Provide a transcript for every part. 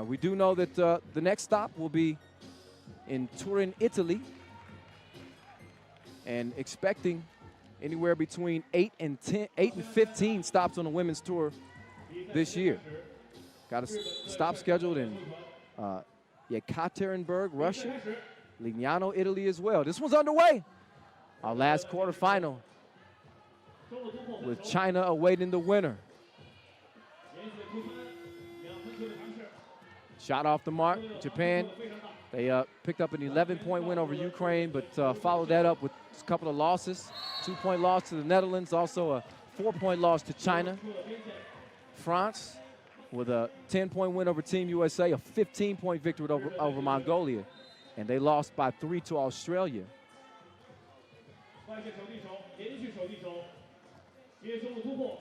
We do know that the next stop will be in Turin, Italy, and expecting anywhere between 8 and 15 stops on the women's tour this year. Got a stop scheduled in Yekaterinburg, Russia, Lignano, Italy as well. This one's underway. Our last quarterfinal with China awaiting the winner. Shot off the mark, Japan. They picked up an 11-point win over Ukraine, but followed that up with a couple of losses. 2-point loss to the Netherlands, also a 4-point loss to China. France with a 10-point win over Team USA, a 15-point victory over Mongolia. And they lost by 3 to Australia.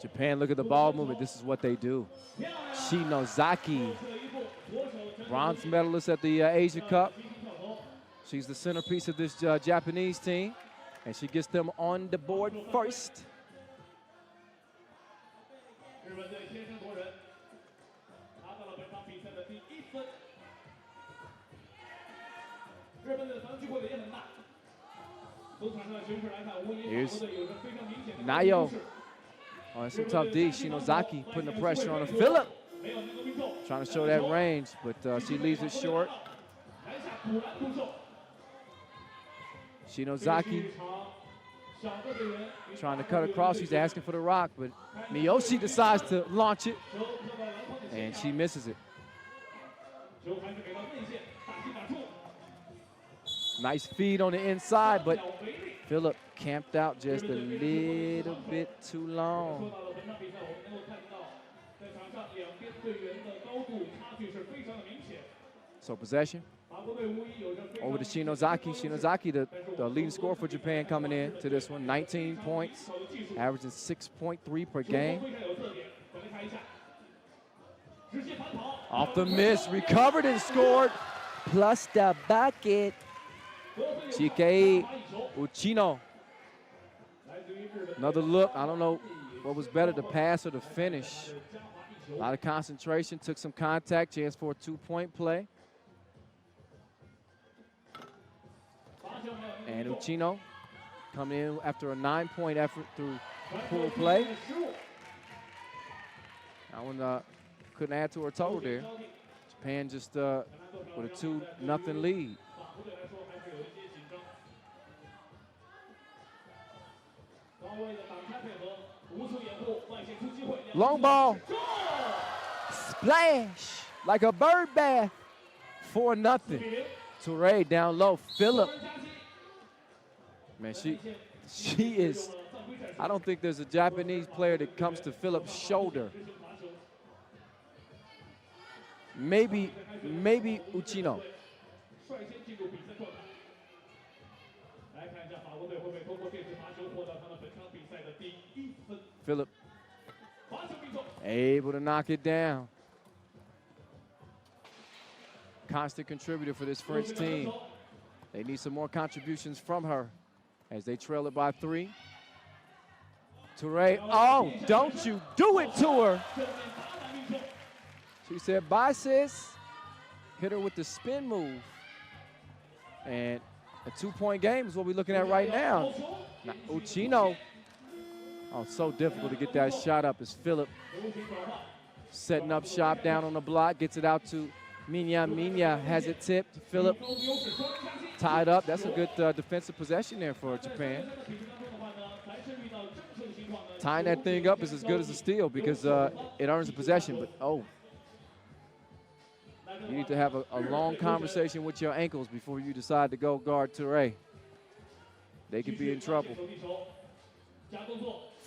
Japan, look at the ball movement. This is what they do. Shinozaki, bronze medalist at the Asia Cup. She's the centerpiece of this Japanese team, and she gets them on the board first. Here's Nayo on some tough D. Shinozaki putting the pressure on her. Phillip trying to show that range, but she leaves it short. Shinozaki trying to cut across. She's asking for the rock, but Miyoshi decides to launch it, and she misses it. Nice feed on the inside, but Phillip camped out just a little bit too long. So possession over to Shinozaki. Shinozaki, the leading scorer for Japan coming in to this one. 19 points, averaging 6.3 per game. Off the miss, recovered and scored. Plus the bucket. Chikei Uchino. Another look. I don't know what was better, the pass or the finish. A lot of concentration, took some contact, chance for a 2-point play. And Uchino coming in after a 9-point effort through pool play. That one couldn't add to her total there. Japan just with a 2-0 lead. Long ball. Splash like a bird bath. 4-0. Touré down low. Phillip. Man, she is, I don't think there's a Japanese player that comes to Phillip's shoulder. Maybe Uchino. Phillip able to knock it down. Constant contributor for this French team. They need some more contributions from her as they trail it by 3. Touré, oh, don't you do it to her. She said, bye, sis. Hit her with the spin move. And a 2-point game is what we're looking at right now. Now Uchino, oh, so difficult to get that shot up as Phillip setting up shop down on the block, gets it out to Minya. Minya has it tipped. Phillip tied up. That's a good defensive possession there for Japan. Tying that thing up is as good as a steal because it earns a possession, but oh. You need to have a long conversation with your ankles before you decide to go guard Touré. They could be in trouble.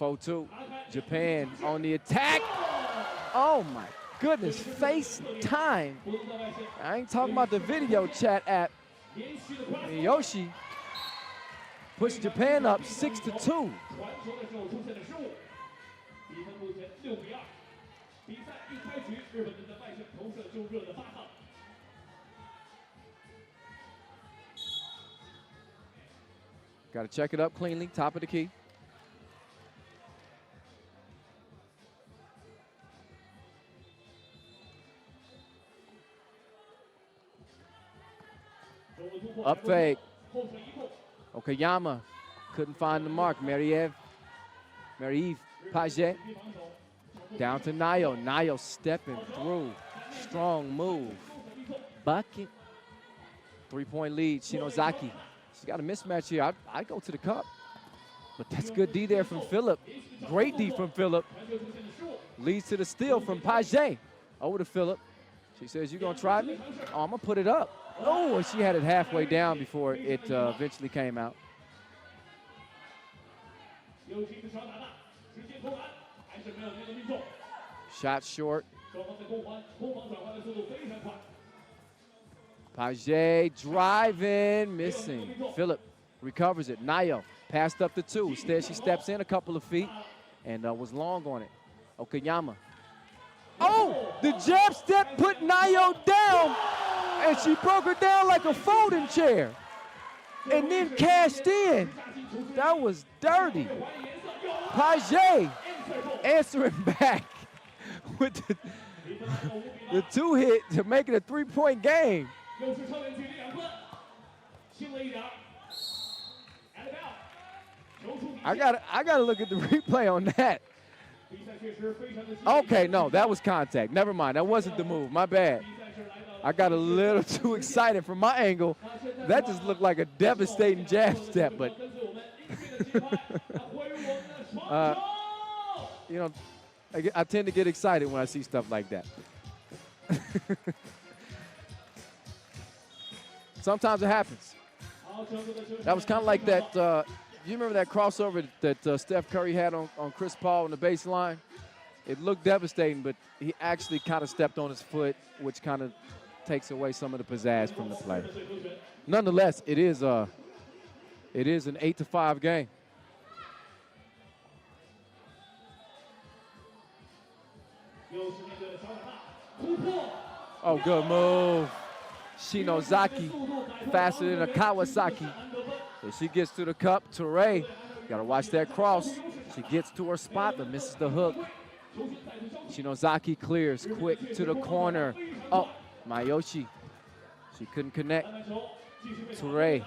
4-2. Japan on the attack. Oh my goodness, face time. I ain't talking about the video chat app. Miyoshi pushed Japan up 6-2. Got to check it up cleanly, top of the key. Up fake. Okayama couldn't find the mark. Marie-Eve Paget. Down to Nayo. Nayo stepping through. Strong move. Bucket. 3-point lead, Shinozaki. She's got a mismatch here. I'd go to the cup. But that's good D there from Phillip. Great D from Phillip. Leads to the steal from Paget. Over to Phillip. She says, you gonna try me? Oh, I'm gonna put it up. Oh, and she had it halfway down before it eventually came out. Shot short. Paget driving, missing. Phillip recovers it. Nayo passed up the 2. Instead, she steps in a couple of feet and was long on it. Okayama. Oh, the jab step put Nayo down, and she broke her down like a folding chair and then cashed in. That was dirty. Paget answering back with the 2 hit to make it a 3-point game. I gotta look at the replay on that. Okay, no, that was contact. Never mind, that wasn't the move. My bad. I got a little too excited from my angle. That just looked like a devastating jab step, but you know, I tend to get excited when I see stuff like that. Sometimes it happens. That was kind of like that. You remember that crossover that Steph Curry had on Chris Paul on the baseline? It looked devastating, but he actually kind of stepped on his foot, which kind of takes away some of the pizzazz from the play. Nonetheless, it is an 8-5 game. Oh, good move. Shinozaki faster than a Kawasaki. So she gets to the cup. Toure, gotta watch that cross. She gets to her spot but misses the hook. Shinozaki clears quick to the corner. Oh, Mayoshi. She couldn't connect. Toure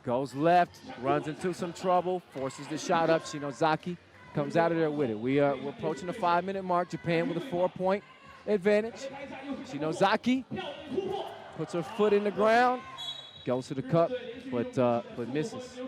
goes left, runs into some trouble, forces the shot up. Shinozaki comes out of there with it. We're approaching the 5-minute mark. Japan with a 4-point advantage. Shinozaki puts her foot in the ground, goes to the cup, but misses.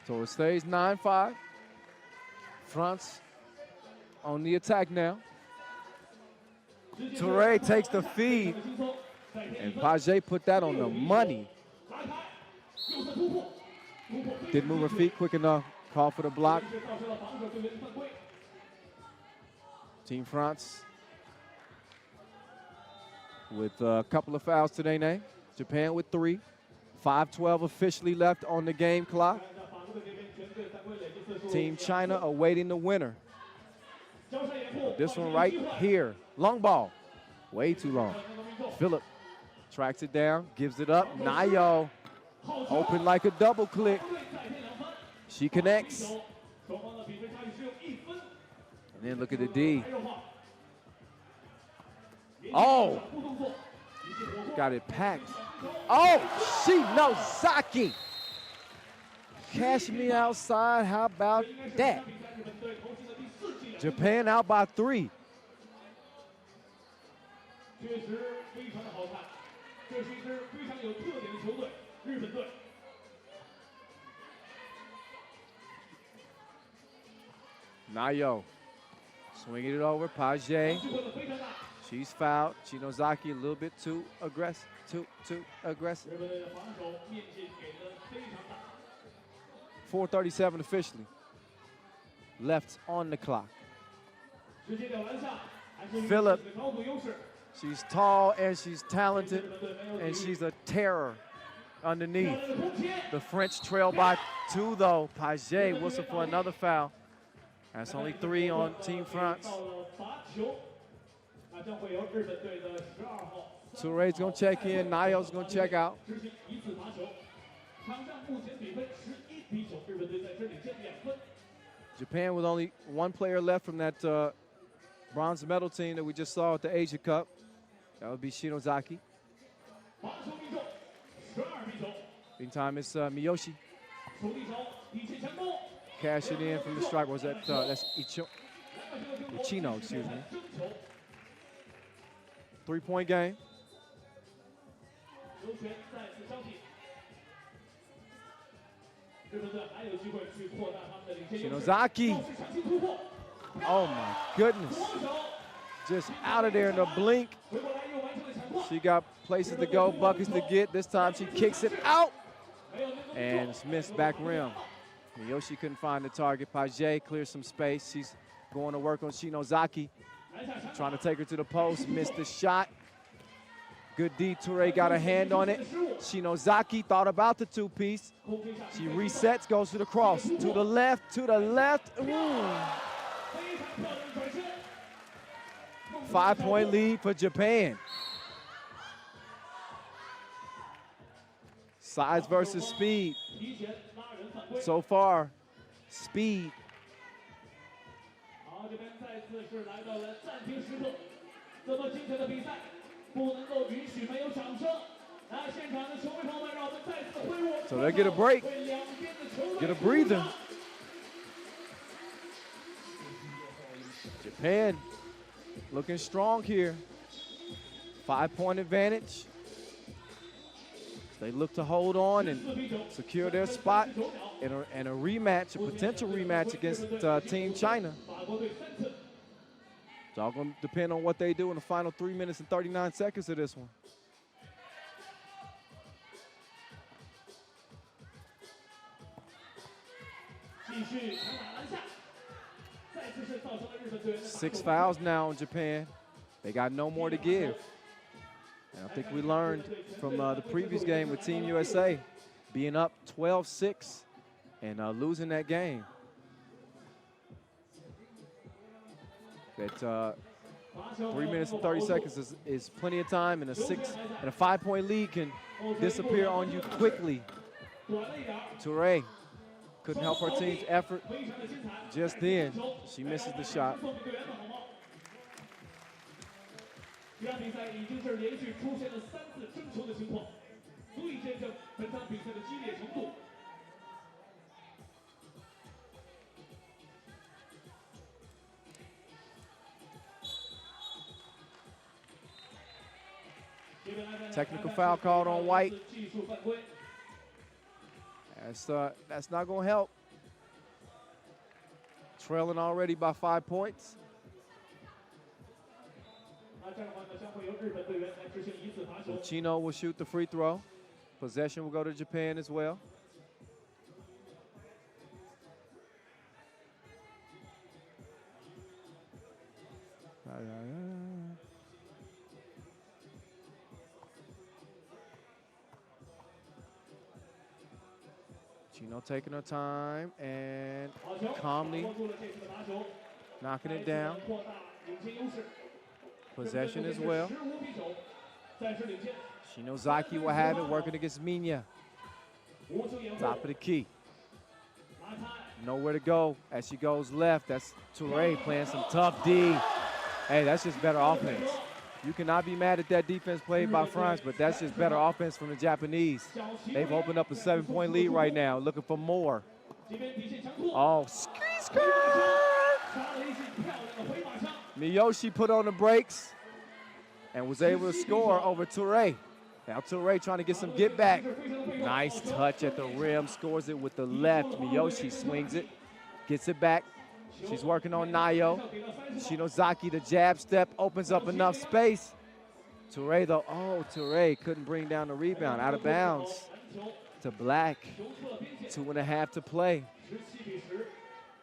So it stays 9-5. France on the attack now. Toure takes the feed, and Paget put that on the money. Didn't move her feet quick enough. Call for the block. Team France with a couple of fouls to their name. Japan with 3. 5:12 officially left on the game clock. Team China awaiting the winner. This one right here. Long ball. Way too long. Phillip tracks it down, gives it up. Nayo open like a double click. She connects. And then look at the D. Oh! Got it packed. Oh, Shinozaki. Cash me outside. How about that? Japan out by 3. Nayo swinging it over. Paget. She's fouled. Shinozaki a little bit too aggressive. Too aggressive. 4:37 officially left on the clock. Phillip, she's tall and she's talented and she's a terror underneath. The French trail by 2 though. Paget whistle for another foul. That's only 3 on Team France. Touré's going to check in. Nayo's going to check out. Japan with only 1 player left from that bronze medal team that we just saw at the Asia Cup. That would be Shinozaki. Meantime, it's Miyoshi. Cash it in from the striker. Was that that's Ichino, excuse me. 3-point game. Shinozaki. Oh my goodness. Just out of there in a blink. She got places to go, buckets to get. This time she kicks it out. And it's missed back rim. Miyoshi couldn't find the target. Page clears some space. She's going to work on Shinozaki. Trying to take her to the post. Missed the shot. Good D. Touré got a hand on it. Shinozaki thought about the 2-piece. She resets, goes to the cross. To the left, to the left. Ooh. 5-point lead for Japan. Size versus speed. So far, speed. So they get a break, get a breather. Japan looking strong here. 5-point advantage. They look to hold on and secure their spot in a rematch, a potential rematch against Team China. It's all going to depend on what they do in the final 3 minutes and 39 seconds of this one. Six fouls now in Japan. They got no more to give. And I think we learned from the previous game with Team USA being up 12-6 and losing that game. That 3 minutes and 30 seconds is plenty of time, and a 5-point lead can disappear on you quickly. Touré couldn't help her team's effort just then. She misses the shot. Technical foul called on White. That's not going to help. Trailing already by 5 points. Chino will shoot the free throw. Possession will go to Japan as well. Chino taking her time and calmly knocking it down. Possession as well. Shinozaki will have it, working against Minya. Top of the key. Nowhere to go as she goes left. That's Touré playing some tough D. Hey, that's just better offense. You cannot be mad at that defense played by France, but that's just better offense from the Japanese. They've opened up a 7-point lead right now, looking for more. Oh, skirt! Miyoshi put on the brakes and was able to score over Touré. Now Touré trying to get some get back. Nice touch at the rim, scores it with the left. Miyoshi swings it, gets it back. She's working on Nayo. Shinozaki, the jab step, opens up enough space. Touré though, oh, Touré couldn't bring down the rebound, out of bounds to Black. 2.5 to play.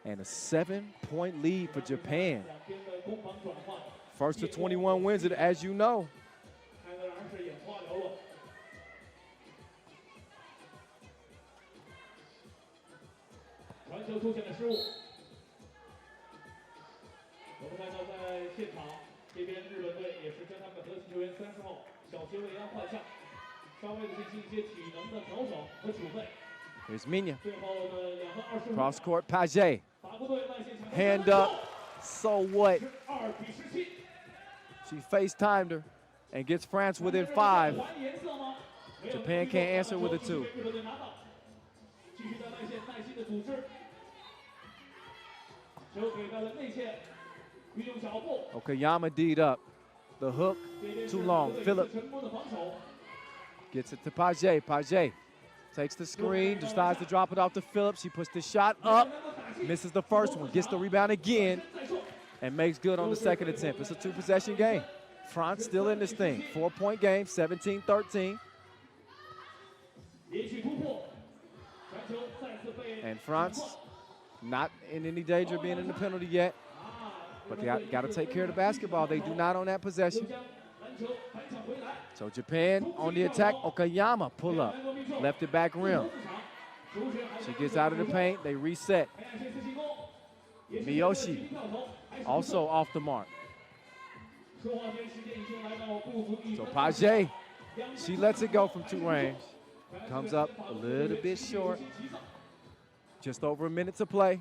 And a 7-point lead for Japan. First to 21 wins it, as you know. Here's Minya. Cross court, Paget. Hand up. So what? She FaceTimed her and gets France within 5. Japan can't answer with a 2. Okayama D'd up. The hook, too long. Phillip gets it to Paget. Paget takes the screen, decides to drop it off to Phillip. She puts the shot up, misses the first one, gets the rebound again, and makes good on the second attempt. It's a 2-possession game. France still in this thing. 4-point game, 17-13. And France not in any danger of being in the penalty yet. But they got to take care of the basketball. They do not on that possession. So Japan on the attack. Okayama pull up. Left it back rim. She gets out of the paint. They reset. Miyoshi also off the mark. So Paget, she lets it go from 2 range. Comes up a little bit short. Just over a minute to play.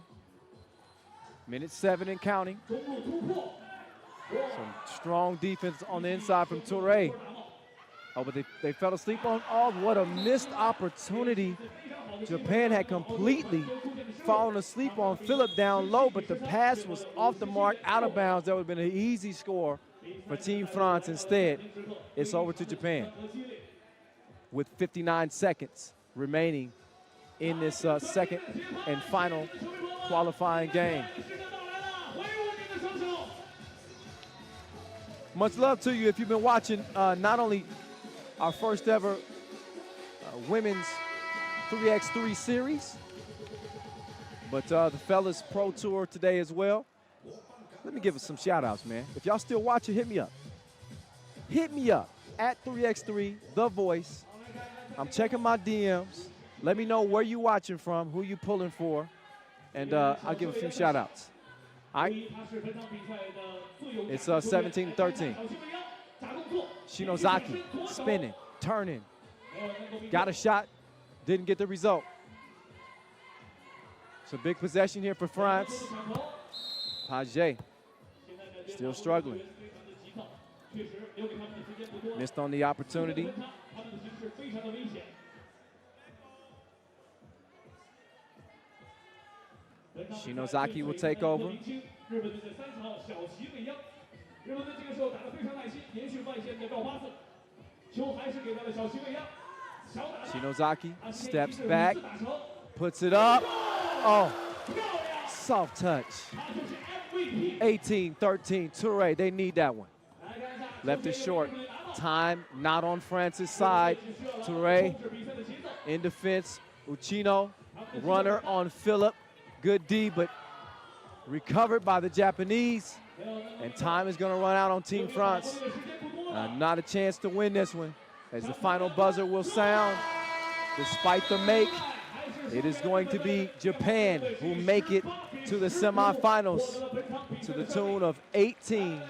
Minute 7 and counting. Some strong defense on the inside from Touré. Oh, but they fell asleep on, oh, what a missed opportunity. Japan had completely fallen asleep on Phillip down low, but the pass was off the mark, out of bounds. That would have been an easy score for Team France. Instead, it's over to Japan with 59 seconds remaining in this second and final qualifying game. Much love to you if you've been watching not only our first ever women's 3x3 series, but the Fellas Pro Tour today as well. Let me give us some shout outs, man. If y'all still watching, hit me up. Hit me up at 3x3, The Voice. I'm checking my DMs. Let me know where you watching from, who you pulling for, and I'll give a few shout outs. All right? It's 17-13. Shinozaki spinning, turning. Got a shot, didn't get the result. It's a big possession here for France. Paget still struggling. Missed on the opportunity. Shinozaki will take over. Shinozaki steps back, puts it up. Oh, soft touch. 18-13, Touré, they need that one. Left it short. Time not on France's side. Touré in defense. Uchino, runner on Phillip. Good D, but recovered by the Japanese. And time is going to run out on Team France. Not a chance to win this one, as the final buzzer will sound. Despite the make, it is going to be Japan who make it to the semifinals to the tune of 18-15.